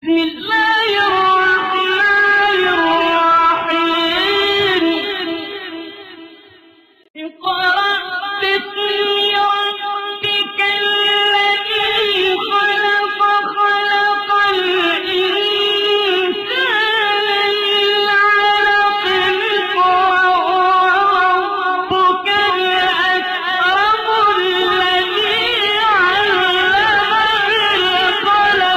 بسم الله الرحمن الرحيم اقرأ باسم ربك الذي خلق خلق الإنسان من علق اقرأ وربك الأكرم الذي علم بالقلم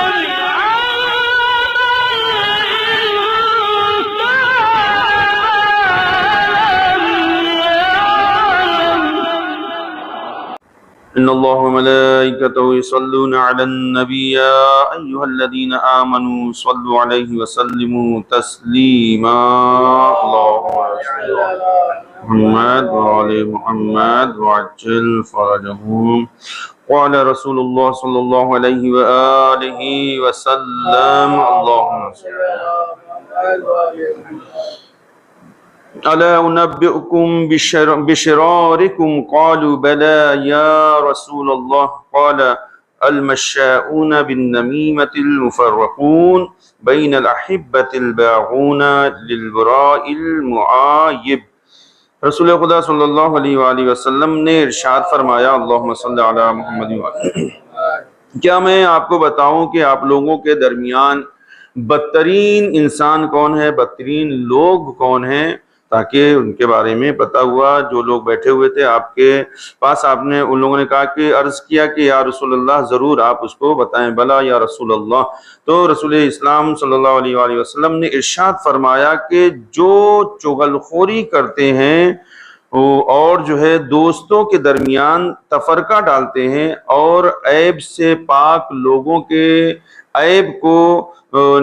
إن الله وملائكته يصلون على النبي يا أيها الذين آمنوا صلوا عليه وسلموا تسليما اللهم صل على محمد وآل محمد وعجل فرجهم قال رسول الله صلى الله عليه وآله وسلم اللهم صل ألا أنبئكم بشراركم قالوا بلى يا رسول الله قال المشاؤون بالنميمة المفرقون بين الأحبة الباغون للبراء المعايب۔ رسول خدا صلی اللہ علیہ وآلہ وسلم نے ارشاد فرمایا اللہم صلی علی محمد کیا میں آپ کو بتاؤں کہ آپ لوگوں کے درمیان بدترین انسان کون ہے، بدترین لوگ کون ہیں، تاکہ ان کے بارے میں پتہ ہوا۔ جو لوگ بیٹھے ہوئے تھے آپ کے پاس، آپ نے ان لوگوں نے کہا کہ عرض کیا کہ یا رسول اللہ ضرور آپ اس کو بتائیں۔ بلا یا رسول اللہ۔ تو رسول اسلام صلی اللہ علیہ وآلہ وسلم نے ارشاد فرمایا کہ جو چغلخوری کرتے ہیں اور جو ہے دوستوں کے درمیان تفرقہ ڈالتے ہیں اور عیب سے پاک لوگوں کے عیب کو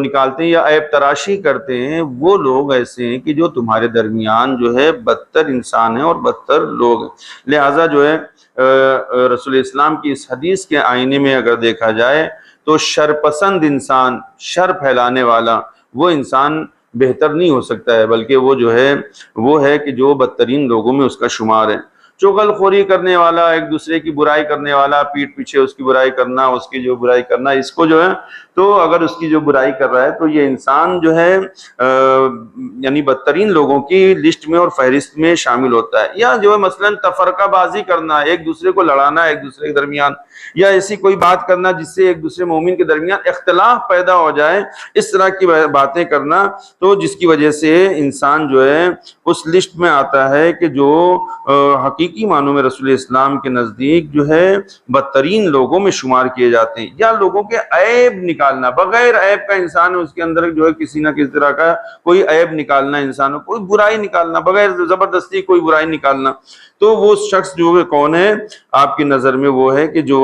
نکالتے ہیں یا عیب تراشی کرتے ہیں، وہ لوگ ایسے ہیں کہ جو تمہارے درمیان جو ہے بدتر انسان ہیں اور بدتر لوگ ہیں۔ لہٰذا جو ہے رسول اسلام کی اس حدیث کے آئینے میں اگر دیکھا جائے تو شرپسند انسان، شر پھیلانے والا وہ انسان بہتر نہیں ہو سکتا ہے، بلکہ وہ جو ہے وہ ہے کہ جو بدترین لوگوں میں اس کا شمار ہے۔ چغل خوری کرنے والا، ایک دوسرے کی برائی کرنے والا، پیٹھ پیچھے اس کی برائی کرنا، اس کی جو برائی کرنا، اس کو جو ہے تو اگر اس کی جو برائی کر رہا ہے تو یہ انسان جو ہے یعنی بدترین لوگوں کی لسٹ میں اور فہرست میں شامل ہوتا ہے۔ یا جو ہے مثلا تفرقہ بازی کرنا، ایک دوسرے کو لڑانا ایک دوسرے کے درمیان، یا ایسی کوئی بات کرنا جس سے ایک دوسرے مومن کے درمیان اختلاف پیدا ہو جائے، اس طرح کی باتیں کرنا، تو جس کی وجہ سے انسان جو ہے اس لسٹ میں آتا ہے کہ جو حقیقی معنوں میں رسول اسلام کے نزدیک جو ہے بدترین لوگوں میں شمار کیے جاتے ہیں۔ یا لوگوں کے عیب نکالنا، بغیر عیب کا انسان اس کے اندر جو ہے کسی نہ کسی طرح کا کوئی عیب نکالنا، انسانوں کوئی برائی نکالنا، بغیر زبردستی کوئی برائی نکالنا، تو وہ شخص جو ہے کون ہے آپ کی نظر میں؟ وہ ہے کہ جو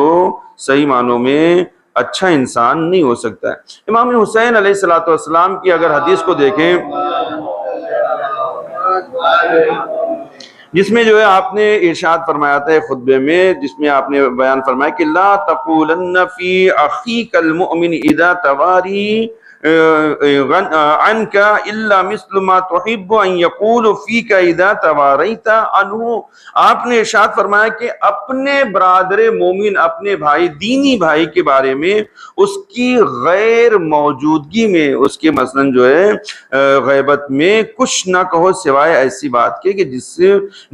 صحیح معنوں میں اچھا انسان نہیں ہو سکتا ہے۔ امام حسین علیہ الصلوۃ والسلام کی اگر حدیث کو دیکھیں جس میں جو ہے آپ نے ارشاد فرمایا تھا خطبے میں، جس میں آپ نے بیان فرمایا کہ لا تقولن فی اخیک المؤمن اذا تواری عنك الا مثل ما تحب ان يقول فيك اذا تواریت عنه۔ آپ نے ارشاد فرمایا کہ اپنے برادر مومن، اپنے بھائی، دینی بھائی کے بارے میں اس کی غیر موجودگی میں، اس کے مثلا جو ہے غیبت میں کچھ نہ کہو سوائے ایسی بات کے کہ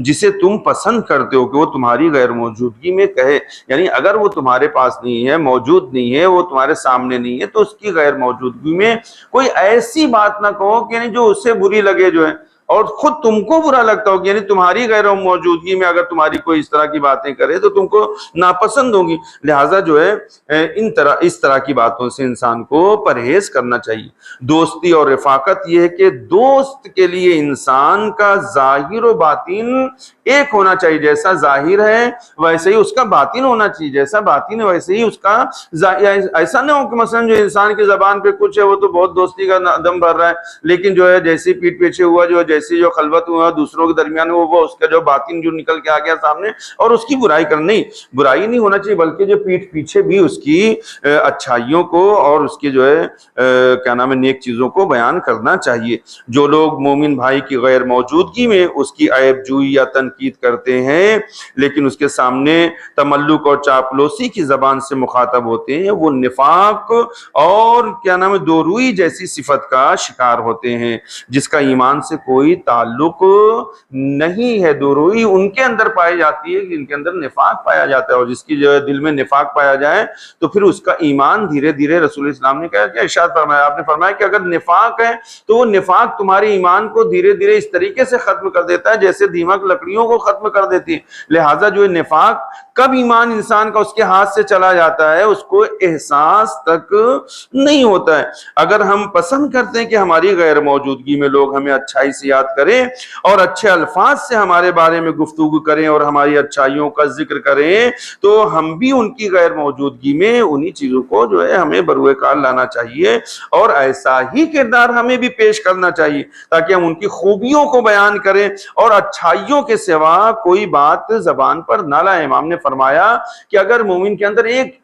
جسے تم پسند کرتے ہو کہ وہ تمہاری غیر موجودگی میں کہے۔ یعنی اگر وہ تمہارے پاس نہیں ہے، موجود نہیں ہے، وہ تمہارے سامنے نہیں ہے، تو اس کی غیر موجودگی میں کوئی ایسی بات نہ کہو کہ یعنی جو اس سے بری لگے جو ہے، اور خود تم کو برا لگتا ہو کہ یعنی تمہاری غیر موجودگی میں اگر تمہاری کوئی اس طرح کی باتیں کرے تو تم کو ناپسند ہوں گی۔ لہٰذا جو ہے اس طرح کی باتوں سے انسان کو پرہیز کرنا چاہیے۔ دوستی اور رفاقت یہ ہے کہ دوست کے لیے انسان کا ظاہر و باطن ایک ہونا چاہیے، جیسا ظاہر ہے ویسے ہی اس کا باطن ہونا چاہیے، جیسا باطن ہے ویسے ہی اس کا ایسا نہ ہو کہ مثلا جو انسان کی زبان پہ کچھ ہے وہ تو بہت دوستی کا دم بھر رہا ہے، لیکن جو ہے جیسے پیٹ پیچھے ہوا جو ہے ایسی جو خلوت ہوا دوسروں کے درمیان وہ اس کا جو باطن جو نکل کے آ گیا سامنے اور اس کی برائی کرنی، برائی نہیں ہونا چاہیے، بلکہ جو پیٹھ پیچھے بھی اس کی اچھائیوں کو اور اس کے جو ہے کیا نام ہے نیک چیزوں کو بیان کرنا چاہیے۔ جو لوگ مومن بھائی کی غیر موجودگی میں اس کی عیب جوئی یا تنقید کرتے ہیں لیکن اس کے سامنے تملق اور چاپلوسی کی زبان سے مخاطب ہوتے ہیں، وہ نفاق اور کیا نام ہے دو روئی جیسی صفت کا شکار ہوتے ہیں جس کا ایمان سے کوئی تعلق نہیں ہے۔ دو روئی ان کے اندر پائی جاتی ہے جن کے اندر نفاق پایا جاتا ہے، اور جس کی جو ہے دل میں نفاق پایا جائے تو پھر اس کا ایمان دھیرے دھیرے رسول اسلام نے کہا کہ ارشاد فرمایا، آپ نے فرمایا کہ اگر نفاق ہے تو وہ نفاق تمہارے ایمان کو دھیرے دھیرے اس طریقے سے ختم کر دیتا ہے جیسے دیمک لکڑیوں کو ختم کر دیتی ہے۔ لہٰذا جو ہے نفاق کب ایمان انسان کا اس کے ہاتھ سے چلا جاتا ہے اس کو احساس تک نہیں ہوتا ہے۔ اگر ہم پسند کرتے ہیں کہ ہماری غیر موجودگی میں لوگ ہمیں اچھائی سے یاد کریں اور اچھے الفاظ سے ہمارے بارے میں گفتگو کریں اور ہماری اچھائیوں کا ذکر کریں تو ہم بھی ان کی غیر موجودگی میں انہی چیزوں کو جو ہے ہمیں بروئے کار لانا چاہیے اور ایسا ہی کردار ہمیں بھی پیش کرنا چاہیے تاکہ ہم ان کی خوبیوں کو بیان کریں اور اچھائیوں کے سوا کوئی بات زبان پر نہ لائیں۔ امام نے فرمایا کہ اگر مومن کے اندر ایک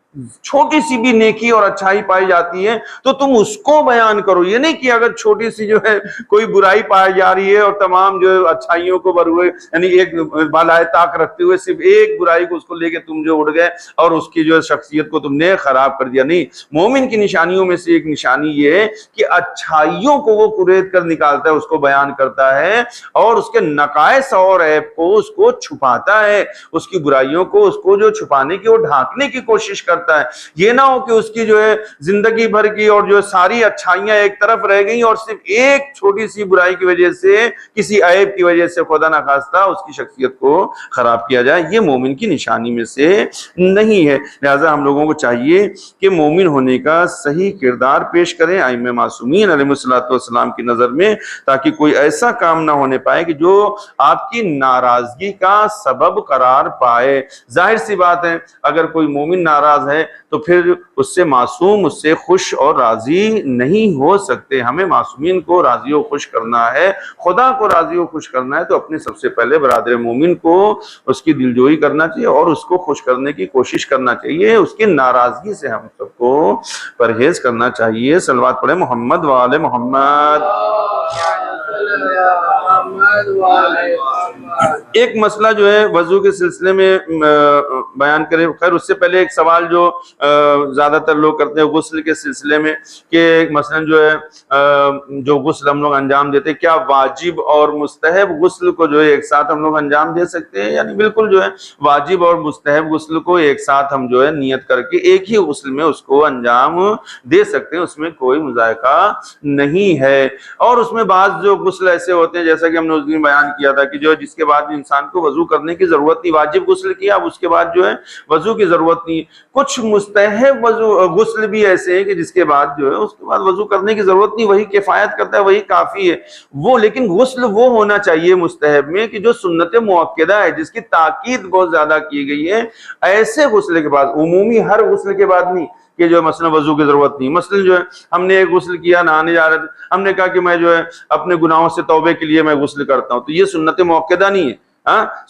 چھوٹی سی بھی نیکی اور اچھائی پائی جاتی ہے تو تم اس کو بیان کرو، یہ نہیں کہ اگر چھوٹی سی جو ہے کوئی برائی پائی جا رہی ہے اور تمام جو اچھائیوں کو بروئے یعنی ایک بالائے طاق رکھتے ہوئے صرف ایک برائی کو اس کو لے کے تم جو اڑ گئے اور اس کی جو شخصیت کو تم نے خراب کر دیا۔ نہیں، مومن کی نشانیوں میں سے ایک نشانی یہ ہے کہ اچھائیوں کو وہ قریت کر نکالتا ہے، اس کو بیان کرتا ہے اور اس کے نقائص اور عیب کو اس کو چھپاتا ہے، اس کی برائیوں کو اس کو جو چھپانے کی اور ڈھانکنے کی کوشش کرتا ہے۔ یہ نہ ہو کہ اس کی جو ہے زندگی بھر کی اور جو ساری اچھائیاں ایک طرف رہ گئیں اور صرف ایک چھوٹی سی برائی کی وجہ سے کسی عیب کی وجہ سے خدا نہ خواستہ اس کی شخصیت کو خراب کیا جائے، یہ مومن کی نشانی میں سے نہیں ہے۔ لہٰذا ہم لوگوں کو چاہیے کہ مومن ہونے کا صحیح کردار پیش کریں ائمہ معصومین علیہ الصلوۃ والسلام کی نظر میں، تاکہ کوئی ایسا کام نہ ہونے پائے کہ جو آپ کی ناراضگی کا سبب قرار پائے۔ ظاہر سی بات ہے اگر کوئی مومن ناراض ہے تو پھر اس سے معصوم اس سے خوش اور راضی نہیں ہو سکتے۔ ہمیں معصومین کو راضی و خوش کرنا ہے، خدا کو راضی و خوش کرنا ہے تو اپنے سب سے پہلے برادر مومن کو اس کی دلجوئی کرنا چاہیے اور اس کو خوش کرنے کی کوشش کرنا چاہیے، اس کی ناراضگی سے ہم سب کو پرہیز کرنا چاہیے۔ صلوات پڑھیں محمد وآل محمد۔ ایک مسئلہ جو ہے وضو کے سلسلے میں بیان کریں، خیر اس سے پہلے ایک سوال جو زیادہ تر لوگ کرتے ہیں غسل کے سلسلے میں کہ مثلا جو ہے جو غسل ہم لوگ انجام دیتے ہیں کیا واجب اور مستحب غسل کو جو ہے ایک ساتھ ہم لوگ انجام دے سکتے ہیں؟ یعنی بالکل جو ہے واجب اور مستحب غسل کو ایک ساتھ ہم جو ہے نیت کر کے ایک ہی غسل میں اس کو انجام دے سکتے ہیں، اس میں کوئی مذائقہ نہیں ہے۔ اور اس میں بعض جو غسل ایسے ہوتے ہیں جیسا کہ ہم نے اس دن بیان کیا تھا کہ جو جس کے بعد انسان کو وضو کرنے کی ضرورت نہیں، واجب غسل کیا اب اس کے بعد جو ہے وضو کی ضرورت نہیں۔ کچھ مستحب غسل بھی ایسے ہیں کہ جس کے بعد جو ہے اس کے بعد وضو کرنے کی ضرورت نہیں، وہی کفایت کرتا ہے، وہی کافی ہے وہ۔ لیکن غسل وہ ہونا چاہیے مستحب میں کہ جو سنت مؤکدہ ہے، جس کی تاکید بہت زیادہ کی گئی ہے، ایسے غسل کے بعد، عمومی ہر غسل کے بعد نہیں کہ جو مثلا وضو کی ضرورت نہیں۔ مثلا جو ہے ہم نے ایک غسل کیا، نہانے جا رہے تھے، ہم نے کہا کہ میں جو ہے اپنے گناہوں سے توبے کے لیے میں غسل کرتا ہوں، تو یہ سنت مؤکدہ نہیں ہے۔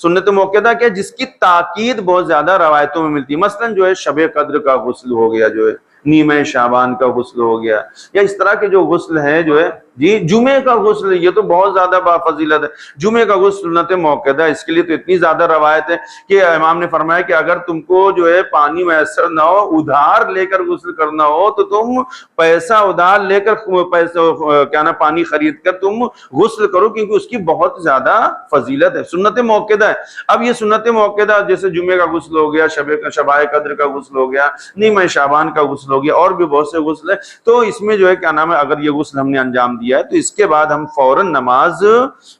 سنت مؤکدہ کیا، جس کی تاکید بہت زیادہ روایتوں میں ملتی ہے۔ مثلا جو ہے شب قدر کا غسل ہو گیا، جو ہے نیمہ شعبان کا غسل ہو گیا، یا اس طرح کے جو غسل ہے جو ہے جی جمعے کا غسل، یہ تو بہت زیادہ بافضیلت ہے۔ جمعے کا غسل سنت مؤکدہ، اس کے لیے تو اتنی زیادہ روایت ہے کہ امام نے فرمایا کہ اگر تم کو جو ہے پانی میسر نہ ہو، ادھار لے کر غسل کرنا ہو تو تم پیسہ ادھار لے کر کیا نا پانی خرید کر تم غسل کرو، کیونکہ اس کی بہت زیادہ فضیلت ہے، سنت مؤکدہ ہے۔ اب یہ سنت مؤکدہ جیسے جمعے کا غسل ہو گیا، شبائے قدر کا غسل ہو گیا، نیمہ شعبان کا غسل ہو گیا، اور بھی بہت سے غسل ہیں، تو اس میں جو ہے کیا نام ہے اگر یہ غسل ہم نے انجام دیا ہے تو اس کے بعد ہم فوراً نماز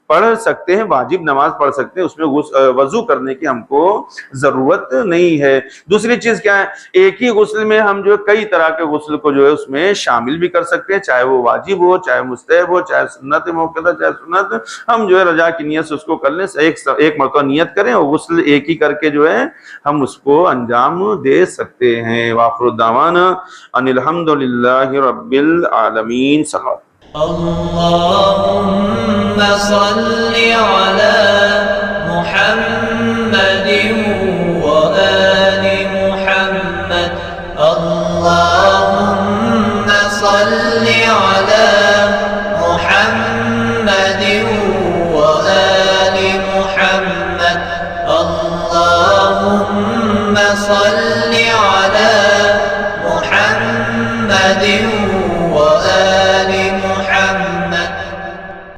پڑھ سکتے ہیں، واجب نماز پڑھ سکتے ہیں، اس میں وضو کرنے کی ہم کو ضرورت نہیں ہے۔ دوسری چیز کیا ہے، ایک ہی غسل میں ہم جو ہے کئی طرح کے غسل کو جو ہے اس میں شامل بھی کر سکتے ہیں، چاہے وہ واجب ہو، چاہے مستحب ہو، چاہے سنت مؤکدہ، چاہے سنت، ہم جو ہے رجا کی نیت سے اس کو کر لیں، ایک مرتبہ نیت کریں اور غسل ایک ہی کر کے جو ہے ہم اس کو انجام دے سکتے ہیں۔ وآخر الدعوانا ان الحمد للہ رب العالمین۔ اللهم صل على محمد وآل محمد اللهم صل